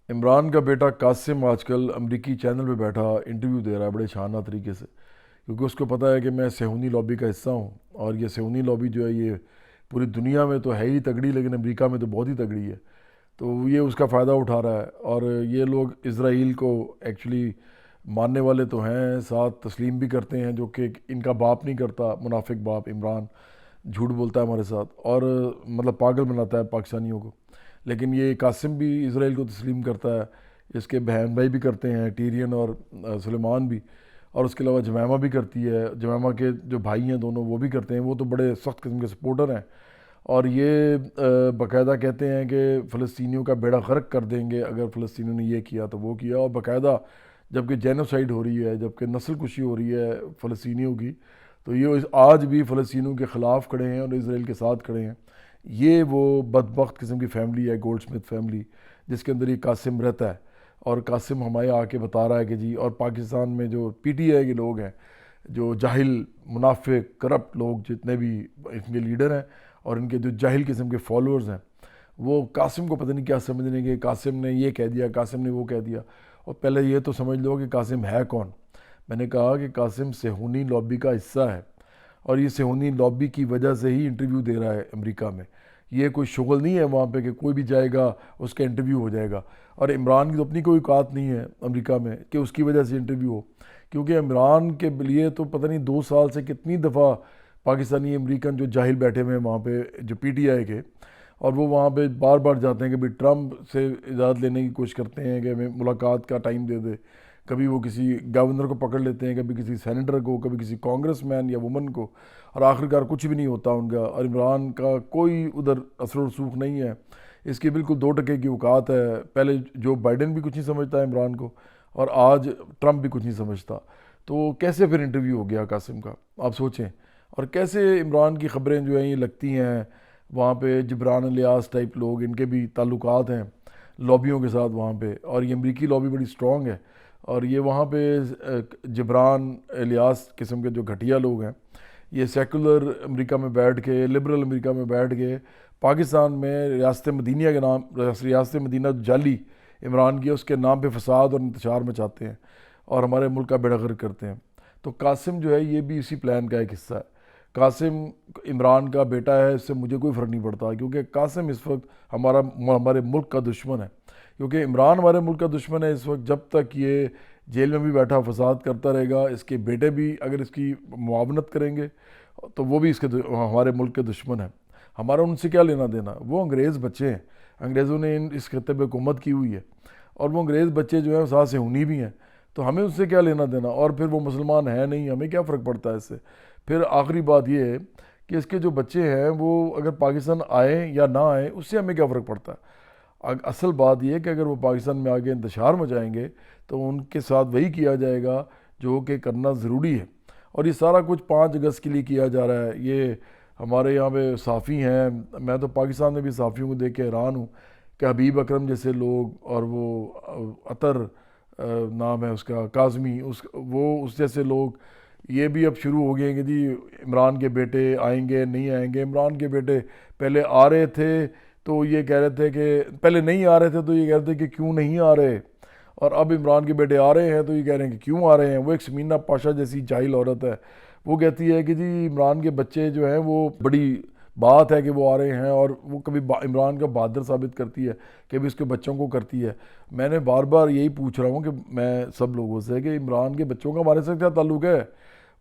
عمران کا بیٹا قاسم آج کل امریکی چینل پہ بیٹھا انٹرویو دے رہا ہے بڑے شانہ طریقے سے، کیونکہ اس کو پتہ ہے کہ میں صہیونی لابی کا حصہ ہوں، اور یہ صہیونی لابی جو ہے یہ پوری دنیا میں تو ہے ہی تگڑی، لیکن امریکہ میں تو بہت ہی تگڑی ہے۔ تو یہ اس کا فائدہ اٹھا رہا ہے، اور یہ لوگ اسرائیل کو ایکچولی ماننے والے تو ہیں، ساتھ تسلیم بھی کرتے ہیں، جو کہ ان کا باپ نہیں کرتا، منافق باپ عمران جھوٹ بولتا ہے ہمارے ساتھ، اور مطلب پاگل بناتا ہے پاکستانیوں کو۔ لیکن یہ قاسم بھی اسرائیل کو تسلیم کرتا ہے، اس کے بہن بھائی بھی کرتے ہیں، ٹیرین اور سلیمان بھی، اور اس کے علاوہ جمیمہ بھی کرتی ہے، جمیمہ کے جو بھائی ہیں دونوں وہ بھی کرتے ہیں، وہ تو بڑے سخت قسم کے سپورٹر ہیں۔ اور یہ باقاعدہ کہتے ہیں کہ فلسطینیوں کا بیڑا غرق کر دیں گے اگر فلسطینیوں نے یہ کیا تو وہ کیا، اور باقاعدہ جبکہ جینوسائیڈ ہو رہی ہے، جبکہ نسل کشی ہو رہی ہے فلسطینیوں کی، تو یہ آج بھی فلسطینیوں کے خلاف کھڑے ہیں اور اسرائیل کے ساتھ کھڑے ہیں۔ یہ وہ بدبخت قسم کی فیملی ہے، گولڈ سمتھ فیملی، جس کے اندر یہ قاسم رہتا ہے۔ اور قاسم ہمارے آ کے بتا رہا ہے کہ جی، اور پاکستان میں جو پی ٹی آئی کے لوگ ہیں، جو جاہل منافق کرپٹ لوگ جتنے بھی ان کے لیڈر ہیں، اور ان کے جو جاہل قسم کے فالوورز ہیں، وہ قاسم کو پتہ نہیں کیا سمجھنے کہ قاسم نے یہ کہہ دیا، قاسم نے وہ کہہ دیا۔ اور پہلے یہ تو سمجھ لو کہ قاسم ہے کون۔ میں نے کہا کہ قاسم صہیونی لابی کا حصہ ہے، اور یہ صہیونی لابی کی وجہ سے ہی انٹرویو دے رہا ہے امریکہ میں۔ یہ کوئی شغل نہیں ہے وہاں پہ کہ کوئی بھی جائے گا اس کا انٹرویو ہو جائے گا، اور عمران کی تو اپنی کوئی اوقات نہیں ہے امریکہ میں کہ اس کی وجہ سے انٹرویو ہو، کیونکہ عمران کے لیے تو پتہ نہیں 2 سال سے کتنی دفعہ پاکستانی امریکن جو جاہل بیٹھے ہوئے ہیں وہاں پہ، جو پی ٹی آئی کے، اور وہ وہاں پہ بار بار جاتے ہیں کہ بھی ٹرمپ سے اجازت لینے کی کوشش کرتے ہیں کہ ہمیں ملاقات کا ٹائم دے دے۔ کبھی وہ کسی گورنر کو پکڑ لیتے ہیں، کبھی کسی سینیٹر کو، کبھی کسی کانگریس مین یا وومن کو، اور آخرکار کچھ بھی نہیں ہوتا ان کا، اور عمران کا کوئی ادھر اثر و رسوخ نہیں ہے۔ اس کی بالکل 2 ٹکے کی اوقات ہے۔ پہلے جو بائیڈن بھی کچھ نہیں سمجھتا ہے عمران کو، اور آج ٹرمپ بھی کچھ نہیں سمجھتا۔ تو کیسے پھر انٹرویو ہو گیا قاسم کا، آپ سوچیں۔ اور کیسے عمران کی خبریں جو ہیں یہ لگتی ہیں، وہاں پہ جبران الیاس ٹائپ لوگ، ان کے بھی تعلقات ہیں لابیوں کے ساتھ وہاں پہ، اور یہ امریکی لابی بڑی سٹرونگ ہے، اور یہ وہاں پہ جبران الیاس قسم کے جو گھٹیا لوگ ہیں، یہ سیکولر امریکہ میں بیٹھ کے، لبرل امریکہ میں بیٹھ کے، پاکستان میں ریاست مدینہ کے نام، ریاست مدینہ جعلی عمران کی، اس کے نام پہ فساد اور انتشار مچاتے ہیں، اور ہمارے ملک کا بیڑا غرق کرتے ہیں۔ تو قاسم جو ہے یہ بھی اسی پلان کا ایک حصہ ہے۔ قاسم عمران کا بیٹا ہے، اس سے مجھے کوئی فرق نہیں پڑتا، کیونکہ قاسم اس وقت ہمارے ملک کا دشمن ہے، کیونکہ عمران ہمارے ملک کا دشمن ہے اس وقت۔ جب تک یہ جیل میں بھی بیٹھا فساد کرتا رہے گا، اس کے بیٹے بھی اگر اس کی معاونت کریں گے تو وہ بھی ہمارے ملک کے دشمن ہیں۔ ہمارا ان سے کیا لینا دینا؟ وہ انگریز بچے ہیں، انگریزوں نے اس خطے پہ حکومت کی ہوئی ہے، اور وہ انگریز بچے جو ہیں ساتھ صہیونی بھی ہیں، تو ہمیں اس سے کیا لینا دینا؟ اور پھر وہ مسلمان ہے نہیں، ہمیں کیا فرق پڑتا ہے اس سے؟ پھر آخری بات یہ ہے کہ اس کے جو بچے ہیں وہ اگر پاکستان آئیں یا نہ آئیں، اس سے ہمیں کیا فرق پڑتا ہے؟ اصل بات یہ ہے کہ اگر وہ پاکستان میں آگے انتشار مچائیں گے تو ان کے ساتھ وہی کیا جائے گا جو کہ کرنا ضروری ہے، اور یہ سارا کچھ 5 اگست کے لیے کیا جا رہا ہے۔ یہ ہمارے یہاں پہ صحافی ہیں، میں تو پاکستان میں بھی صحافیوں کو دیکھ کے حیران ہوں کہ حبیب اکرم جیسے لوگ، اور وہ عطر نام ہے اس کا، کاظمی، اس جیسے لوگ، یہ بھی اب شروع ہو گئے ہیں کہ جی عمران کے بیٹے آئیں گے نہیں آئیں گے۔ عمران کے بیٹے پہلے آ رہے تھے تو یہ کہہ رہے تھے کہ پہلے نہیں آ رہے تھے تو یہ کہہ رہے تھے کہ کیوں نہیں آ رہے، اور اب عمران کے بیٹے آ رہے ہیں تو یہ کہہ رہے ہیں کہ کیوں آ رہے ہیں۔ وہ ایک سمینہ پاشا جیسی جاہل عورت ہے، وہ کہتی ہے کہ جی عمران کے بچے جو ہیں وہ بڑی بات ہے کہ وہ آ رہے ہیں، اور وہ کبھی عمران کا بہادر ثابت کرتی ہے، کبھی اس کے بچوں کو کرتی ہے۔ میں نے بار بار یہی پوچھ رہا ہوں کہ میں سب لوگوں سے کہ عمران کے بچوں کا ہمارے ساتھ کیا تعلق ہے؟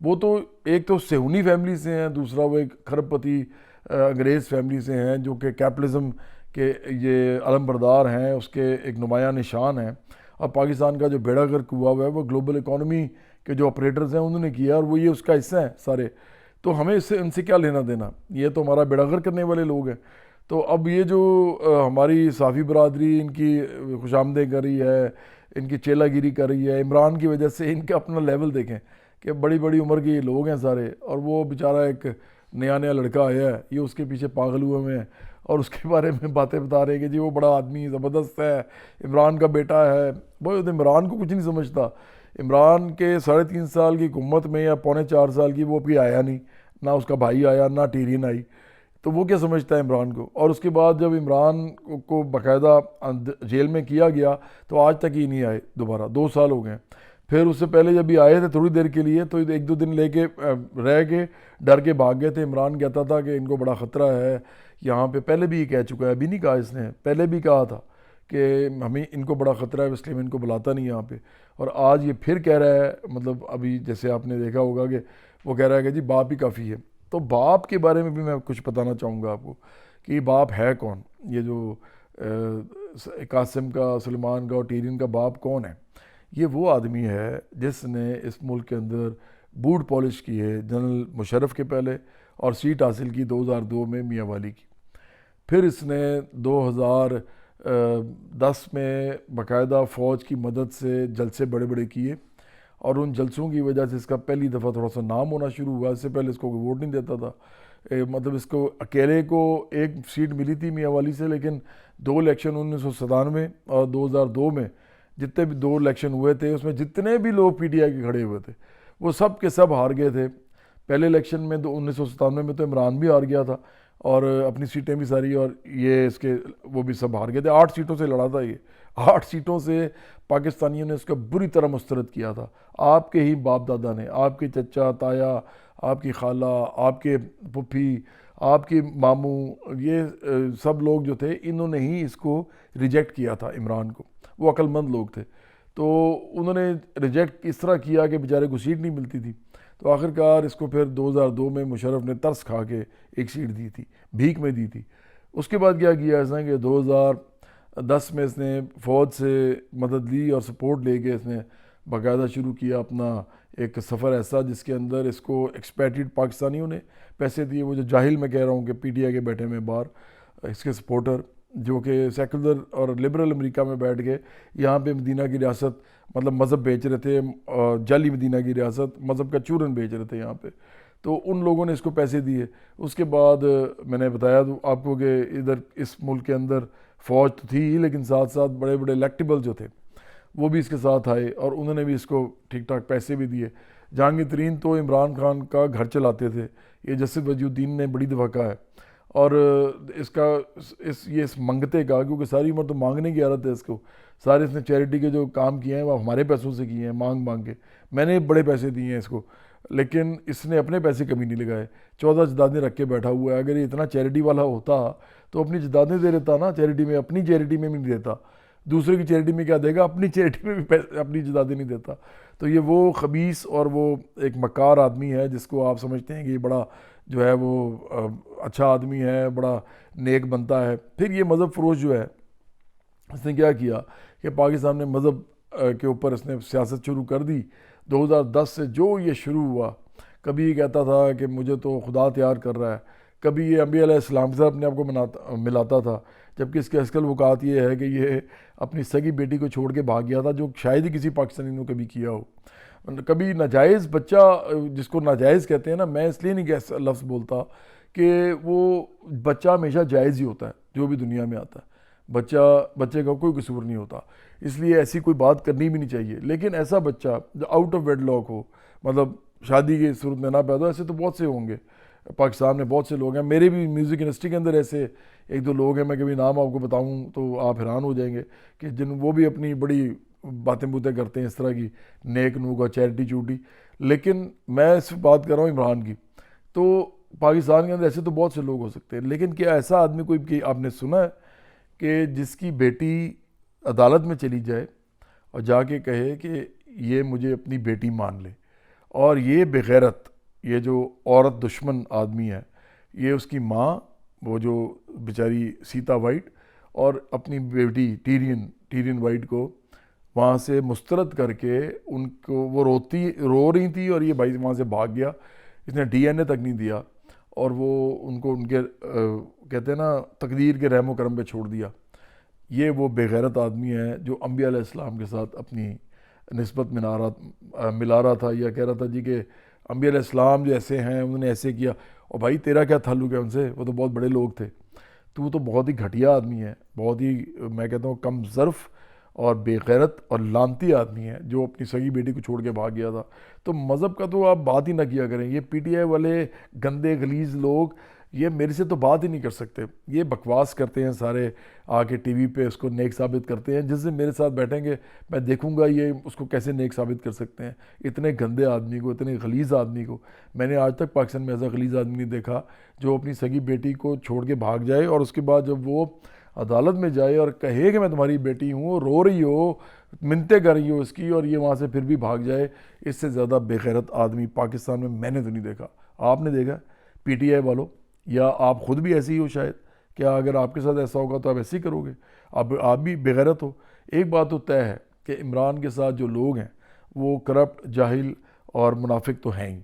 وہ تو ایک تو صہیونی فیملی سے ہیں، دوسرا وہ ایک کھرب پتی انگریز فیملی سے ہیں، جو کہ کیپٹلزم کے یہ علم بردار ہیں، اس کے ایک نمایاں نشان ہیں۔ اور پاکستان کا جو بیڑا غرق ہوا ہے وہ گلوبل اکانومی کے جو آپریٹرز ہیں انہوں نے کیا، اور وہ یہ اس کا حصہ ہیں سارے۔ تو ہمیں ان سے کیا لینا دینا؟ یہ تو ہمارا بیڑا غرق کرنے والے لوگ ہیں۔ تو اب یہ جو ہماری صحافی برادری ان کی خوش آمدیں کر رہی ہے، ان کی چیلا گیری کر رہی ہے عمران کی وجہ سے، ان کا اپنا لیول دیکھیں کہ بڑی بڑی عمر کے یہ لوگ ہیں سارے، اور وہ بیچارہ ایک نیا لڑکا آیا ہے، یہ اس کے پیچھے پاگل ہوئے ہیں، اور اس کے بارے میں باتیں بتا رہے ہیں کہ جی وہ بڑا آدمی زبردست ہے، عمران کا بیٹا ہے۔ وہ عمران کو کچھ نہیں سمجھتا۔ عمران کے 3.5 سال کی حکومت میں یا 3.25 سال کی وہ بھی آیا نہیں، نہ اس کا بھائی آیا، نہ ٹیرین آئی۔ تو وہ کیا سمجھتا ہے عمران کو. اور اس کے بعد جب عمران کو باقاعدہ جیل میں کیا گیا تو آج تک ہی نہیں آئے دوبارہ, 2 سال ہو گئے. پھر اس سے پہلے جب بھی آئے تھے تھوڑی دیر کے لیے تو 1-2 دن لے کے رہ کے ڈر کے بھاگ گئے تھے. عمران کہتا تھا کہ ان کو بڑا خطرہ ہے یہاں پہ, پہلے بھی یہ کہہ چکا ہے, ابھی نہیں کہا اس نے, پہلے بھی کہا تھا کہ ہمیں ان کو بڑا خطرہ ہے اس لیے میں ان کو بلاتا نہیں یہاں پہ. اور آج یہ پھر کہہ رہا ہے, مطلب ابھی جیسے آپ نے دیکھا ہوگا کہ وہ کہہ رہا ہے کہ جی باپ ہی کافی ہے. تو باپ کے بارے میں بھی میں کچھ بتانا چاہوں گا آپ کو کہ یہ باپ ہے کون. یہ جو قاسم کا, سلیمان کا اور ٹیرین کا باپ کون ہے؟ یہ وہ آدمی ہے جس نے اس ملک کے اندر بوٹ پالش کی ہے جنرل مشرف کے پہلے, اور سیٹ حاصل کی 2002 میں میاں والی کی. پھر اس نے 2010 میں باقاعدہ فوج کی مدد سے جلسے بڑے بڑے کیے, اور ان جلسوں کی وجہ سے اس کا پہلی دفعہ تھوڑا سا نام ہونا شروع ہوا. اس سے پہلے اس کو کوئی ووٹ نہیں دیتا تھا, مطلب اس کو اکیلے کو ایک سیٹ ملی تھی میاں والی سے, لیکن 2 الیکشن 1997 اور 2002 میں جتنے بھی 2 الیکشن ہوئے تھے اس میں جتنے بھی لوگ پی ٹی آئی کے کھڑے ہوئے تھے وہ سب کے سب ہار گئے تھے. پہلے الیکشن میں 1997 میں تو عمران بھی ہار گیا تھا اور اپنی سیٹیں بھی ساری, اور یہ اس کے وہ بھی سب ہار گئے تھے. 8 سیٹوں سے لڑا تھا یہ, 8 سیٹوں سے پاکستانیوں نے اس کا بری طرح مسترد کیا تھا. آپ کے ہی باپ دادا نے, آپ کے چچا تایا, آپ کی خالہ, آپ کے پھپھی, آپ کے ماموں, یہ سب لوگ جو تھے انہوں نے ہی اس کو ریجیکٹ کیا تھا عمران کو. وہ عقل مند لوگ تھے تو انہوں نے ریجیکٹ اس طرح کیا کہ بیچارے کو سیٹ نہیں ملتی تھی. تو آخرکار اس کو پھر 2002 میں مشرف نے ترس کھا کے ایک سیٹ دی تھی, بھیک میں دی تھی. اس کے بعد کیا کیا اس نے کہ 2010 میں اس نے فوج سے مدد لی اور سپورٹ لے کے اس نے باقاعدہ شروع کیا اپنا ایک سفر ایسا جس کے اندر اس کو ایکسپیٹڈ پاکستانیوں نے پیسے دیے. وہ جو جاہل میں کہہ رہا ہوں کہ پی ٹی آئی کے بیٹھے میں باہر, اس کے سپورٹر جو کہ سیکولر اور لبرل امریکہ میں بیٹھ کے یہاں پہ مدینہ کی ریاست مطلب مذہب بیچ رہے تھے, جعلی مدینہ کی ریاست مذہب کا چورن بیچ رہے تھے یہاں پہ, تو ان لوگوں نے اس کو پیسے دیے. اس کے بعد میں نے بتایا تو آپ کو کہ ادھر اس ملک کے اندر فوج تو تھی لیکن ساتھ ساتھ بڑے بڑے الیکٹیبل جو تھے وہ بھی اس کے ساتھ آئے اور انہوں نے بھی اس کو ٹھیک ٹھاک پیسے بھی دیے. جہانگیر ترین تو عمران خان کا گھر چلاتے تھے, یہ جسد وجی الدین نے بڑی دفعہ کہا ہے. اور اس کا اس منگتے کا, کیونکہ ساری عمر تو مانگنے کی عادت ہے اس کو, سارے اس نے چیریٹی کے جو کام کیے ہیں وہ ہمارے پیسوں سے کیے ہیں, مانگ مانگ کے. میں نے بڑے پیسے دیے ہیں اس کو, لیکن اس نے اپنے پیسے کمی نہیں لگائے. 14 جدادیں رکھ کے بیٹھا ہوا ہے. اگر یہ اتنا چیریٹی والا ہوتا تو اپنی جدادیں دے دیتا نا چیریٹی میں, اپنی چیریٹی میں بھی نہیں دیتا. دوسرے کی چیریٹی میں کیا دے گا, اپنی چیریٹی میں بھی اپنی جدادیں نہیں دیتا. تو یہ وہ خبیث اور وہ ایک مکار آدمی ہے جس کو آپ سمجھتے ہیں کہ یہ بڑا جو ہے وہ اچھا آدمی ہے, بڑا نیک بنتا ہے. پھر یہ مذہب فروش جو ہے اس نے کیا کیا کہ پاکستان میں مذہب کے اوپر اس نے سیاست شروع کر دی. 2010 سے جو یہ شروع ہوا, کبھی یہ کہتا تھا کہ مجھے تو خدا تیار کر رہا ہے, کبھی یہ انبیاء علیہ السلام سے اپنے آپ کو ملاتا تھا, جبکہ اس کے اصل وقات یہ ہے کہ یہ اپنی سگی بیٹی کو چھوڑ کے بھاگ گیا تھا, جو شاید ہی کسی پاکستانی نے کبھی کیا ہو. کبھی ناجائز بچہ, جس کو ناجائز کہتے ہیں نا, میں اس لیے نہیں لفظ بولتا کہ وہ بچہ ہمیشہ جائز ہی ہوتا ہے جو بھی دنیا میں آتا ہے. بچے کا کوئی قصور نہیں ہوتا, اس لیے ایسی کوئی بات کرنی بھی نہیں چاہیے. لیکن ایسا بچہ جو آؤٹ آف ویڈ لاک ہو, مطلب شادی کی صورت میں نہ پیدا ہو, ایسے تو بہت سے ہوں گے پاکستان میں, بہت سے لوگ ہیں. میرے بھی میوزک انڈسٹری کے اندر ایسے 1-2 لوگ ہیں, میں کبھی نام آپ کو بتاؤں تو آپ حیران ہو جائیں گے کہ وہ بھی اپنی بڑی باتیں کرتے ہیں اس طرح کی, نیک نوک اور چیریٹی چوٹی. لیکن میں اس بات کر رہا ہوں عمران کی. تو پاکستان کے اندر ایسے تو بہت سے لوگ ہو سکتے ہیں, لیکن کیا ایسا آدمی کوئی کہ آپ نے سنا ہے کہ جس کی بیٹی عدالت میں چلی جائے اور جا کے کہے کہ یہ مجھے اپنی بیٹی مان لے, اور یہ بغیرت, یہ جو عورت دشمن آدمی ہے, یہ اس کی ماں وہ جو بیچاری سیتا وائٹ اور اپنی بیٹی ٹیرین وائٹ کو وہاں سے مسترد کر کے, ان کو وہ رو رہی تھی اور یہ بھائی وہاں سے بھاگ گیا, اس نے ڈی این اے تک نہیں دیا, اور وہ ان کو ان کے کہتے ہیں نا تقدیر کے رحم و کرم پہ چھوڑ دیا. یہ وہ بے غیرت آدمی ہے جو انبیاء علیہ السلام کے ساتھ اپنی نسبت ملا رہا تھا, یا کہہ رہا تھا جی کہ انبیاء علیہ السلام جو ایسے ہیں انہوں نے ایسے کیا. اور بھائی تیرا کیا تعلق ہے ان سے, وہ تو بہت بڑے لوگ تھے. تو بہت ہی گھٹیا آدمی ہے, بہت ہی میں کہتا ہوں کم ظرف اور بے غیرت اور لانتی آدمی ہے جو اپنی سگی بیٹی کو چھوڑ کے بھاگ گیا تھا. تو مذہب کا تو آپ بات ہی نہ کیا کریں. یہ پی ٹی آئی والے گندے غلیظ لوگ یہ میرے سے تو بات ہی نہیں کر سکتے، یہ بکواس کرتے ہیں سارے، آ کے ٹی وی پہ اس کو نیک ثابت کرتے ہیں. جس دن میرے ساتھ بیٹھیں گے میں دیکھوں گا یہ اس کو کیسے نیک ثابت کر سکتے ہیں. اتنے گندے آدمی کو، اتنے غلیظ آدمی کو میں نے آج تک پاکستان میں ایسا غلیظ آدمی نہیں دیکھا جو اپنی سگی بیٹی کو چھوڑ کے بھاگ جائے اور اس کے بعد جب وہ عدالت میں جائے اور کہے کہ میں تمہاری بیٹی ہوں، رو رہی ہو، منتیں کر رہی ہو اس کی، اور یہ وہاں سے پھر بھی بھاگ جائے. اس سے زیادہ بے غیرت آدمی پاکستان میں نے تو نہیں دیکھا. آپ نے دیکھا پی ٹی آئی والوں، یا آپ خود بھی ایسے ہی ہو شاید؟ کیا اگر آپ کے ساتھ ایسا ہوگا تو آپ ایسے ہی کرو گے؟ آپ بھی بے غیرت ہو. ایک بات تو طے ہے کہ عمران کے ساتھ جو لوگ ہیں وہ کرپٹ، جاہل اور منافق تو ہیں ہی.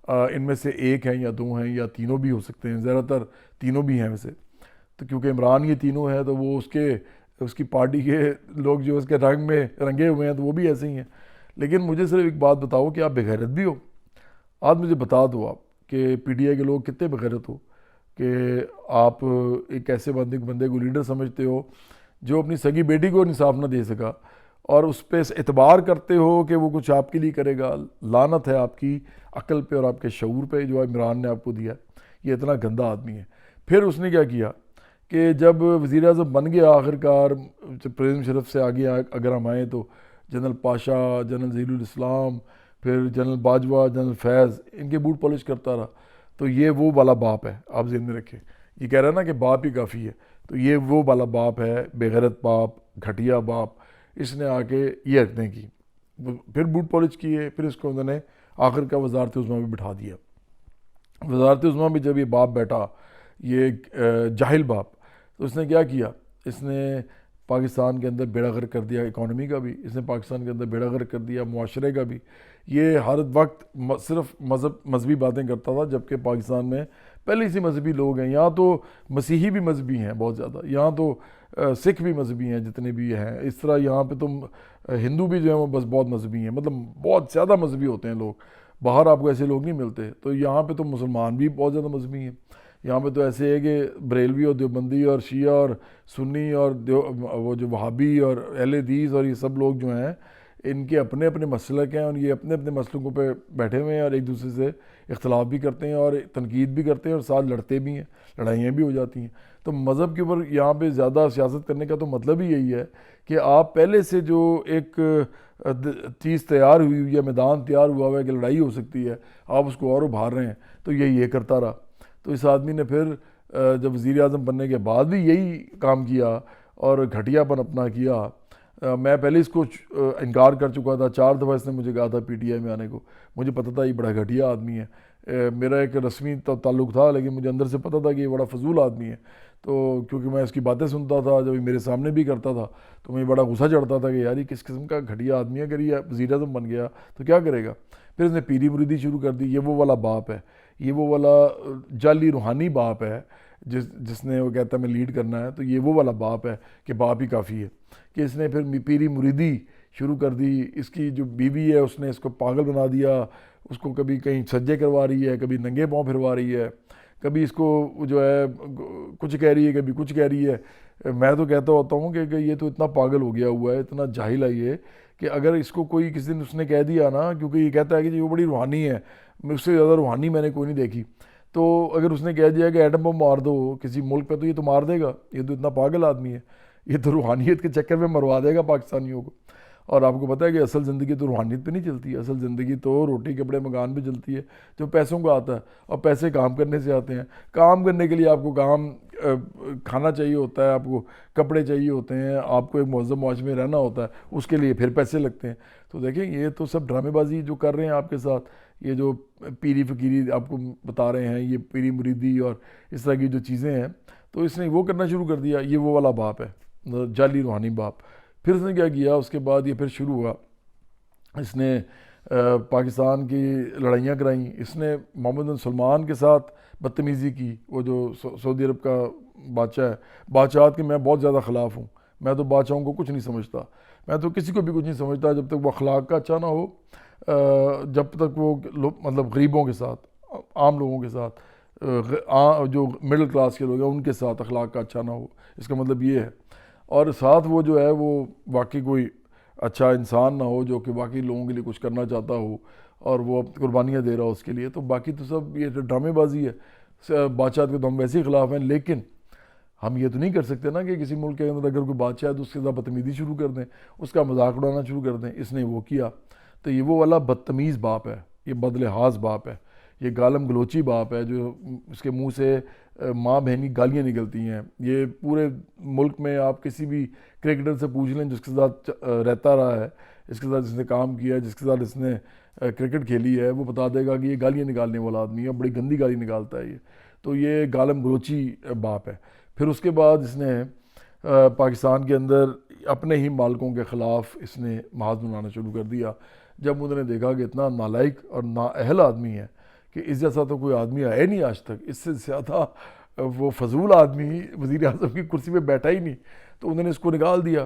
ان میں سے ایک ہیں یا دو ہیں یا تینوں بھی ہو سکتے ہیں، زیادہ تر تینوں بھی ہیں ویسے تو، کیونکہ عمران یہ تینوں ہیں تو وہ اس کی پارٹی کے لوگ جو اس کے رنگ میں رنگے ہوئے ہیں تو وہ بھی ایسے ہی ہیں. لیکن مجھے صرف ایک بات بتاؤ کہ آپ بے غیرت بھی ہو؟ آج مجھے بتا دو آپ کہ پی ٹی آئی کے لوگ کتنے بے غیرت ہو کہ آپ ایک ایسے بندے کو لیڈر سمجھتے ہو جو اپنی سگی بیٹی کو انصاف نہ دے سکا اور اس پہ اعتبار کرتے ہو کہ وہ کچھ آپ کے لیے کرے گا. لعنت ہے آپ کی عقل پہ اور آپ کے شعور پہ جو عمران نے آپ کو دیا. یہ اتنا گندا آدمی ہے. پھر اس نے کیا کیا کہ جب وزیر اعظم بن گیا آخر کار، پریزم شرف سے آگے اگر ہم آئیں تو جنرل پاشا، جنرل ظہیر الاسلام، پھر جنرل باجوہ، جنرل فیض، ان کے بوٹ پالش کرتا رہا. تو یہ وہ والا باپ ہے، آپ ذہن میں رکھیں. یہ کہہ رہا ہے نا کہ باپ ہی کافی ہے، تو یہ وہ والا باپ ہے، بے غیرت باپ، گھٹیا باپ. اس نے آ کے یہ حرکتیں کی، پھر بوٹ پالش کیے، پھر اس کو انہوں نے آخر کا وزارت عظمیٰ بھی بٹھا دیا. وزارت عظمیٰ بھی جب یہ باپ بیٹھا، یہ جاہل باپ، تو اس نے کیا کیا؟ اس نے پاکستان کے اندر بیڑا غرق کر دیا اکانومی کا بھی، اس نے پاکستان کے اندر بیڑا غرق کر دیا معاشرے کا بھی. یہ ہر وقت صرف مذہبی باتیں کرتا تھا، جبکہ پاکستان میں پہلے سے مذہبی لوگ ہیں. یہاں تو مسیحی بھی مذہبی ہیں بہت زیادہ، یہاں تو سکھ بھی مذہبی ہیں جتنے بھی ہیں. اس طرح یہاں پہ تم ہندو بھی جو ہیں وہ بس بہت مذہبی ہیں، مطلب بہت زیادہ مذہبی ہوتے ہیں لوگ. باہر آپ کو ایسے لوگ نہیں ملتے. تو یہاں پہ تو مسلمان بھی بہت زیادہ مذہبی ہیں. یہاں پہ تو ایسے ہے کہ بریلوی اور دیوبندی اور شیعہ اور سنی اور وہ جو وہابی اور اہل حدیث اور یہ سب لوگ جو ہیں، ان کے اپنے اپنے مسلک ہیں اور یہ اپنے اپنے مسلکوں پہ بیٹھے ہوئے ہیں اور ایک دوسرے سے اختلاف بھی کرتے ہیں اور تنقید بھی کرتے ہیں اور ساتھ لڑتے بھی ہیں، لڑائیاں بھی ہو جاتی ہیں. تو مذہب کے اوپر یہاں پہ زیادہ سیاست کرنے کا تو مطلب ہی یہی ہے کہ آپ پہلے سے جو ایک چیز تیار ہوئی یا میدان تیار ہوا ہوا ہے کہ لڑائی ہو سکتی ہے، آپ اس کو اور ابھار رہے ہیں. تو یہ کرتا رہا. تو اس آدمی نے پھر جب وزیر اعظم بننے کے بعد بھی یہی کام کیا اور گھٹیا پن اپنا کیا. میں پہلے اس کو انکار کر چکا تھا، 4 دفعہ اس نے مجھے کہا تھا پی ٹی آئی میں آنے کو. مجھے پتہ تھا یہ بڑا گھٹیا آدمی ہے. میرا ایک رسمی تعلق تھا لیکن مجھے اندر سے پتہ تھا کہ یہ بڑا فضول آدمی ہے. تو کیونکہ میں اس کی باتیں سنتا تھا، جب یہ میرے سامنے بھی کرتا تھا تو مجھے بڑا غصہ چڑھتا تھا کہ یار یہ کس قسم کا گھٹیا آدمی ہے، اگر یہ وزیر اعظم بن گیا تو کیا کرے گا. پھر اس نے پیری مریدی شروع کر دی. یہ وہ والا باپ ہے، یہ وہ والا جعلی روحانی باپ ہے جس نے وہ کہتا ہے میں لیڈ کرنا ہے. تو یہ وہ والا باپ ہے کہ باپ ہی کافی ہے کہ اس نے پھر پیری مریدی شروع کر دی. اس کی جو بیوی ہے اس نے اس کو پاگل بنا دیا. اس کو کبھی کہیں سجدے کروا رہی ہے، کبھی ننگے پاؤں پھروا رہی ہے، کبھی اس کو جو ہے کچھ کہہ رہی ہے، کبھی کچھ کہہ رہی ہے. میں تو کہتا ہوتا ہوں کہ یہ تو اتنا پاگل ہو گیا ہوا ہے، اتنا جاہل ہے یہ کہ اگر اس کو کوئی کسی دن اس نے کہہ دیا نا، کیونکہ یہ کہتا ہے کہ یہ بڑی روحانی ہے، اس سے زیادہ روحانی میں نے کوئی نہیں دیکھی. تو اگر اس نے کہہ دیا کہ ایٹم بم مار دو کسی ملک پہ تو یہ تو مار دے گا. یہ تو اتنا پاگل آدمی ہے، یہ تو روحانیت کے چکر میں مروا دے گا پاکستانیوں کو. اور آپ کو پتہ ہے کہ اصل زندگی تو روحانیت پہ نہیں چلتی. اصل زندگی تو روٹی کپڑے مکان پہ چلتی ہے جو پیسوں کا آتا ہے. اور پیسے کام کرنے سے آتے ہیں. کام کرنے کے لیے آپ کو کھانا چاہیے ہوتا ہے، آپ کو کپڑے چاہیے ہوتے ہیں، آپ کو ایک مہذب معاشرے میں رہنا ہوتا ہے، اس کے لیے پھر پیسے لگتے ہیں. تو دیکھیں یہ تو سب ڈرامے بازی جو کر رہے ہیں آپ کے ساتھ، یہ جو پیری فقیری آپ کو بتا رہے ہیں، یہ پیری مریدی اور اس طرح کی جو چیزیں ہیں، تو اس نے وہ کرنا شروع کر دیا. یہ وہ والا باپ ہے، جعلی روحانی باپ. پھر اس نے کیا کیا؟ اس کے بعد یہ پھر شروع ہوا، اس نے پاکستان کی لڑائیاں کرائیں. اس نے محمد بن سلمان کے ساتھ بدتمیزی کی. وہ جو سعودی عرب کا بادشاہ ہے، بادشاہت کے میں بہت زیادہ خلاف ہوں. میں تو بادشاہوں کو کچھ نہیں سمجھتا، میں تو کسی کو بھی کچھ نہیں سمجھتا جب تک وہ اخلاق کا اچھا نہ ہو، جب تک وہ مطلب غریبوں کے ساتھ، عام لوگوں کے ساتھ، جو مڈل کلاس کے لوگ ہیں ان کے ساتھ اخلاق کا اچھا نہ ہو. اس کا مطلب یہ ہے. اور ساتھ وہ جو ہے وہ واقعی کوئی اچھا انسان نہ ہو جو کہ واقعی لوگوں کے لیے کچھ کرنا چاہتا ہو اور وہ قربانیاں دے رہا ہو اس کے لیے. تو باقی تو سب یہ ڈرامے بازی ہے. بادشاہت کے تو ہم ویسے ہی خلاف ہیں، لیکن ہم یہ تو نہیں کر سکتے نا کہ کسی ملک کے اندر اگر کوئی بادشاہ ہے تو اس کے ساتھ بدتمیزی شروع کر دیں، اس کا مذاق اڑانا شروع کر دیں۔ اس نے وہ کیا، تو یہ وہ والا بدتمیز باپ ہے، یہ بدلحاظ باپ ہے، یہ گالم گلوچی باپ ہے، جو اس کے منہ سے ماں بہنی گالیاں نکلتی ہیں۔ یہ پورے ملک میں آپ کسی بھی کرکٹر سے پوچھ لیں جس کے ساتھ رہتا رہا ہے، اس کے ساتھ جس نے کام کیا ہے، جس کے ساتھ اس نے کرکٹ کھیلی ہے، وہ بتا دے گا کہ یہ گالیاں نکالنے والا آدمی ہے، بڑی گندی گالی نکالتا ہے یہ۔ تو یہ گالم گلوچی باپ ہے۔ پھر اس کے بعد اس نے پاکستان کے اندر اپنے ہی مالکوں کے خلاف اس نے محاذ بنانا شروع کر دیا۔ جب انہوں نے دیکھا کہ اتنا نالائق اور نااہل آدمی ہے کہ اس جیسا تو کوئی آدمی آیا نہیں آج تک، اس سے زیادہ وہ فضول آدمی وزیر اعظم کی کرسی پہ بیٹھا ہی نہیں، تو انہوں نے اس کو نکال دیا۔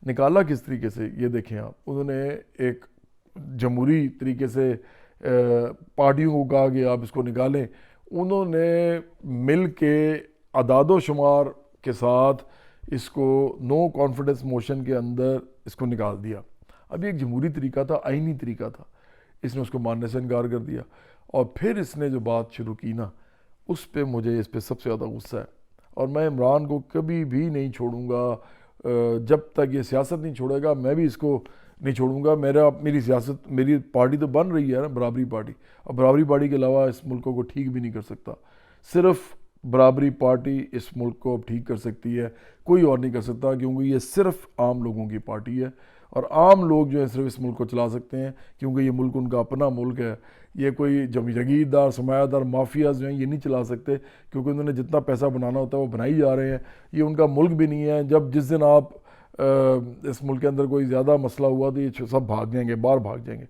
نکالا کس طریقے سے یہ دیکھیں آپ، انہوں نے ایک جمہوری طریقے سے پارٹیوں کو کہا کہ آپ اس کو نکالیں، انہوں نے مل کے اعداد و شمار کے ساتھ اس کو نو کانفیڈنس موشن کے اندر اس کو نکال دیا۔ اب یہ ایک جمہوری طریقہ تھا، آئینی طریقہ تھا، اس نے اس کو ماننے سے انکار کر دیا۔ اور پھر اس نے جو بات شروع کی نا، اس پہ مجھے اس پہ سب سے زیادہ غصہ ہے، اور میں عمران کو کبھی بھی نہیں چھوڑوں گا، جب تک یہ سیاست نہیں چھوڑے گا میں بھی اس کو نہیں چھوڑوں گا۔ میری سیاست، میری پارٹی تو بن رہی ہے نا، برابری پارٹی، اور برابری پارٹی کے علاوہ اس ملک کو ٹھیک بھی نہیں کر سکتا۔ صرف برابری پارٹی اس ملک کو اب ٹھیک کر سکتی ہے، کوئی اور نہیں کر سکتا، کیونکہ یہ صرف عام لوگوں کی پارٹی ہے، اور عام لوگ جو ہیں صرف اس ملک کو چلا سکتے ہیں، کیونکہ یہ ملک ان کا اپنا ملک ہے۔ یہ کوئی جگیردار، سرمایہ دار، مافیاز جو ہیں یہ نہیں چلا سکتے، کیونکہ انہوں نے جتنا پیسہ بنانا ہوتا ہے وہ بنائی جا رہے ہیں۔ یہ ان کا ملک بھی نہیں ہے۔ جس دن آپ اس ملک کے اندر کوئی زیادہ مسئلہ ہوا تو یہ سب بھاگ جائیں گے، باہر بھاگ جائیں گے۔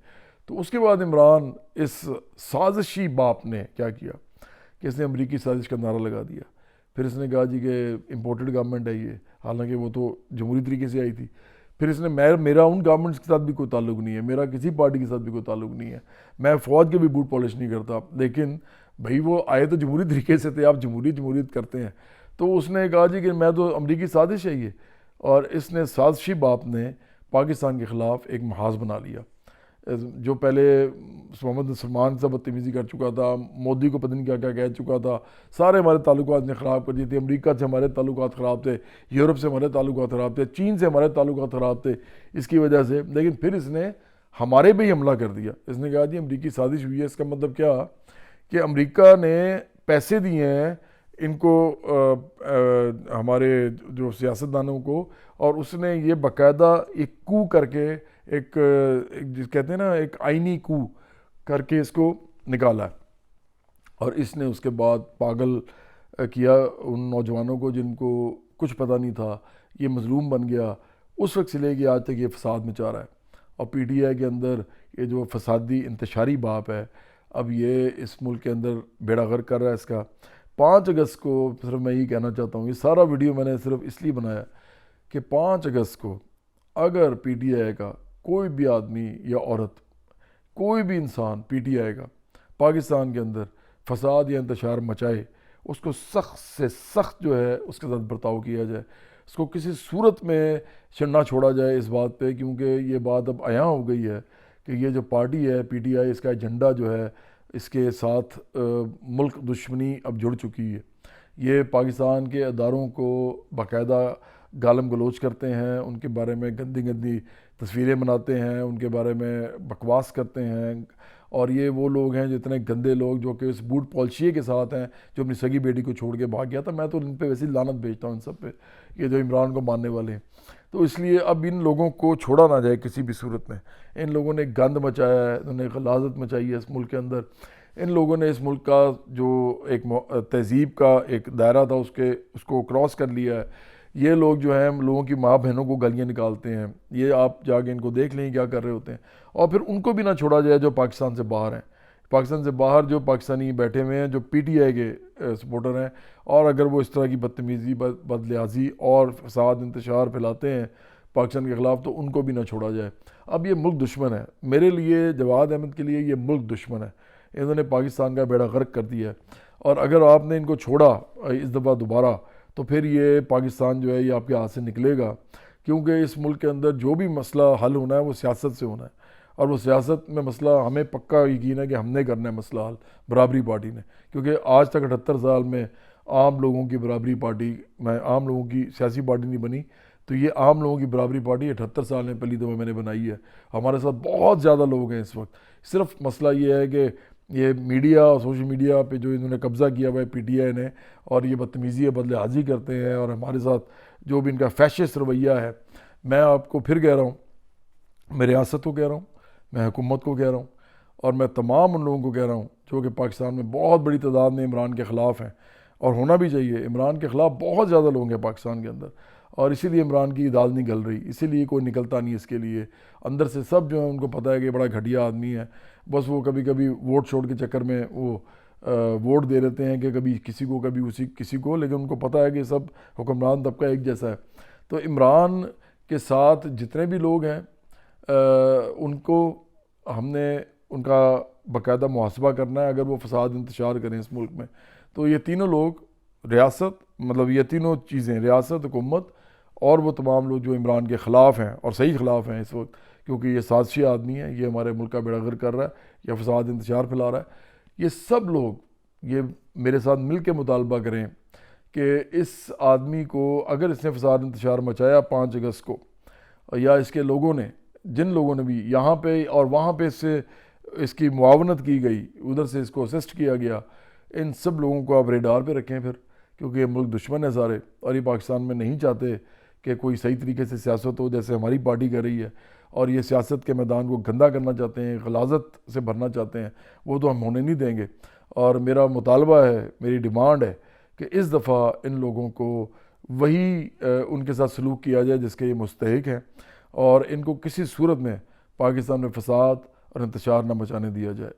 تو اس کے بعد عمران اس سازشی باپ نے کیا کیا کہ اس نے امریکی سازش کا نعرہ لگا دیا۔ پھر اس نے کہا جی کہ امپورٹڈ گورنمنٹ ہے یہ، حالانکہ وہ تو جمہوری طریقے سے آئی تھی۔ پھر اس نے میرا ان گورنمنٹس کے ساتھ بھی کوئی تعلق نہیں ہے، میرا کسی پارٹی کے ساتھ بھی کوئی تعلق نہیں ہے، میں فوج کے بھی بوٹ پالش نہیں کرتا، لیکن بھئی وہ آئے تو جمہوری طریقے سے تھے، آپ جمہوریت کرتے ہیں۔ تو اس نے کہا جی کہ میں تو امریکی سازش ہے یہ، اور اس نے سازشی باپ نے پاکستان کے خلاف ایک محاذ بنا لیا۔ جو پہلے محمد سلمان سے بدتمیزی کر چکا تھا، مودی کو پتہ نہیں کیا کیا کہہ چکا تھا، سارے ہمارے تعلقات نے خراب کر دیے تھے، امریکہ سے ہمارے تعلقات خراب تھے، یورپ سے ہمارے تعلقات خراب تھے، چین سے ہمارے تعلقات خراب تھے اس کی وجہ سے۔ لیکن پھر اس نے ہمارے پہ ہی حملہ کر دیا۔ اس نے کہا جی امریکی سازش ہوئی ہے، اس کا مطلب کیا کہ امریکہ نے پیسے دیے ہیں ان کو، ہمارے جو سیاستدانوں کو، اور اس نے یہ باقاعدہ ایک کو کر کے، ایک کہتے ہیں نا ایک آئینی کو کر کے اس کو نکالا ہے۔ اور اس نے اس کے بعد پاگل کیا ان نوجوانوں کو جن کو کچھ پتہ نہیں تھا، یہ مظلوم بن گیا۔ اس وقت سے لے کے آج تک یہ فساد مچا رہا ہے، اور پی ٹی آئی کے اندر یہ جو فسادی انتشاری باپ ہے، اب یہ اس ملک کے اندر بیڑا غرق کر رہا ہے اس کا۔ 5 اگست کو صرف میں یہ کہنا چاہتا ہوں، یہ سارا ویڈیو میں نے صرف اس لیے بنایا کہ 5 اگست کو اگر پی ٹی آئی کا کوئی بھی آدمی یا عورت، کوئی بھی انسان پی ٹی آئی کا پاکستان کے اندر فساد یا انتشار مچائے، اس کو سخت سے سخت جو ہے اس کے ساتھ برتاؤ کیا جائے، اس کو کسی صورت میں نہ چھوڑا جائے اس بات پہ، کیونکہ یہ بات اب عیاں ہو گئی ہے کہ یہ جو پارٹی ہے پی ٹی آئی، اس کا ایجنڈا جو ہے اس کے ساتھ ملک دشمنی اب جڑ چکی ہے۔ یہ پاکستان کے اداروں کو باقاعدہ گالم گلوچ کرتے ہیں، ان کے بارے میں گندی گندی تصویریں بناتے ہیں، ان کے بارے میں بکواس کرتے ہیں، اور یہ وہ لوگ ہیں جو اتنے گندے لوگ جو کہ اس بوٹ پالشیے کے ساتھ ہیں، جو اپنی سگی بیٹی کو چھوڑ کے بھاگ گیا تھا۔ میں تو ان پہ ویسے لعنت بھیجتا ہوں ان سب پہ، یہ جو عمران کو ماننے والے ہیں۔ تو اس لیے اب ان لوگوں کو چھوڑا نہ جائے کسی بھی صورت میں۔ ان لوگوں نے گند مچایا ہے، انہوں نے غلاظت مچائی ہے اس ملک کے اندر۔ ان لوگوں نے اس ملک کا جو ایک تہذیب کا ایک دائرہ تھا اس کو کراس کر لیا ہے۔ یہ لوگ جو ہیں لوگوں کی ماں بہنوں کو گالیاں نکالتے ہیں، یہ آپ جا کے ان کو دیکھ لیں کیا کر رہے ہوتے ہیں۔ اور پھر ان کو بھی نہ چھوڑا جائے جو پاکستان سے باہر ہیں، پاکستان سے باہر جو پاکستانی بیٹھے ہوئے ہیں، جو پی ٹی آئی کے سپورٹر ہیں، اور اگر وہ اس طرح کی بدتمیزی، بدلحاظی اور فساد انتشار پھیلاتے ہیں پاکستان کے خلاف، تو ان کو بھی نہ چھوڑا جائے۔ اب یہ ملک دشمن ہے، میرے لیے، جواد احمد کے لیے یہ ملک دشمن ہے۔ انہوں نے پاکستان کا بیڑا غرق کر دیا ہے، اور اگر آپ نے ان کو چھوڑا اس دفعہ دوبارہ، تو پھر یہ پاکستان جو ہے یہ آپ کے ہاتھ سے نکلے گا، کیونکہ اس ملک کے اندر جو بھی مسئلہ حل ہونا ہے وہ سیاست سے ہونا ہے، اور وہ سیاست میں مسئلہ ہمیں پکا یقین ہے کہ ہم نے کرنا ہے مسئلہ حل برابری پارٹی نے، کیونکہ آج تک 78 سال میں عام لوگوں کی برابری پارٹی میں عام لوگوں کی سیاسی پارٹی نہیں بنی، تو یہ عام لوگوں کی برابری پارٹی 78 سال میں پہلی دفعہ میں نے بنائی ہے۔ ہمارے ساتھ بہت زیادہ لوگ ہیں اس وقت، صرف مسئلہ یہ ہے کہ یہ میڈیا اور سوشل میڈیا پہ جو انہوں نے قبضہ کیا ہوا ہے پی ٹی آئی نے، اور یہ بدتمیزی ہے بدلے حاضی کرتے ہیں، اور ہمارے ساتھ جو بھی ان کا فیشسٹ رویہ ہے، میں آپ کو پھر کہہ رہا ہوں، میں ریاست کو کہہ رہا ہوں، میں حکومت کو کہہ رہا ہوں، اور میں تمام ان لوگوں کو کہہ رہا ہوں جو کہ پاکستان میں بہت بڑی تعداد میں عمران کے خلاف ہیں، اور ہونا بھی چاہیے۔ عمران کے خلاف بہت زیادہ لوگ ہیں پاکستان کے اندر، اور اسی لیے عمران کی دال نہیں گل رہی، اسی لیے کوئی نکلتا نہیں اس کے لیے اندر سے۔ سب جو ہیں ان کو پتہ ہے کہ بڑا گھٹیا آدمی ہے، بس وہ کبھی کبھی ووٹ چھوڑ کے چکر میں وہ ووٹ دے دیتے ہیں کہ کبھی کسی کو کبھی کسی کو، لیکن ان کو پتہ ہے کہ سب حکمران طبقہ ایک جیسا ہے۔ تو عمران کے ساتھ جتنے بھی لوگ ہیں ان کو ہم نے ان کا باقاعدہ محاسبہ کرنا ہے اگر وہ فساد انتشار کریں اس ملک میں۔ تو یہ تینوں لوگ، ریاست، مطلب یہ تینوں چیزیں، ریاست، حکومت اور وہ تمام لوگ جو عمران کے خلاف ہیں اور صحیح خلاف ہیں اس وقت، کیونکہ یہ سازشی آدمی ہے، یہ ہمارے ملک کا بیڑا غرق کر رہا ہے یا فساد انتشار پھیلا رہا ہے، یہ سب لوگ یہ میرے ساتھ مل کے مطالبہ کریں کہ اس آدمی کو، اگر اس نے فساد انتشار مچایا 5 اگست کو، یا اس کے لوگوں نے، جن لوگوں نے بھی یہاں پہ اور وہاں پہ اس کی معاونت کی گئی، ادھر سے اس کو اسسٹ کیا گیا، ان سب لوگوں کو آپ ریڈار پہ رکھیں پھر، کیونکہ یہ ملک دشمن ہے سارے، اور یہ پاکستان میں نہیں چاہتے کہ کوئی صحیح طریقے سے سیاست ہو جیسے ہماری پارٹی کر رہی ہے، اور یہ سیاست کے میدان کو گندا کرنا چاہتے ہیں، غلاظت سے بھرنا چاہتے ہیں، وہ تو ہم ہونے نہیں دیں گے۔ اور میرا مطالبہ ہے، میری ڈیمانڈ ہے کہ اس دفعہ ان لوگوں کو وہی ان کے ساتھ سلوک کیا جائے جس کے یہ مستحق ہیں، اور ان کو کسی صورت میں پاکستان میں فساد اور انتشار نہ مچانے دیا جائے۔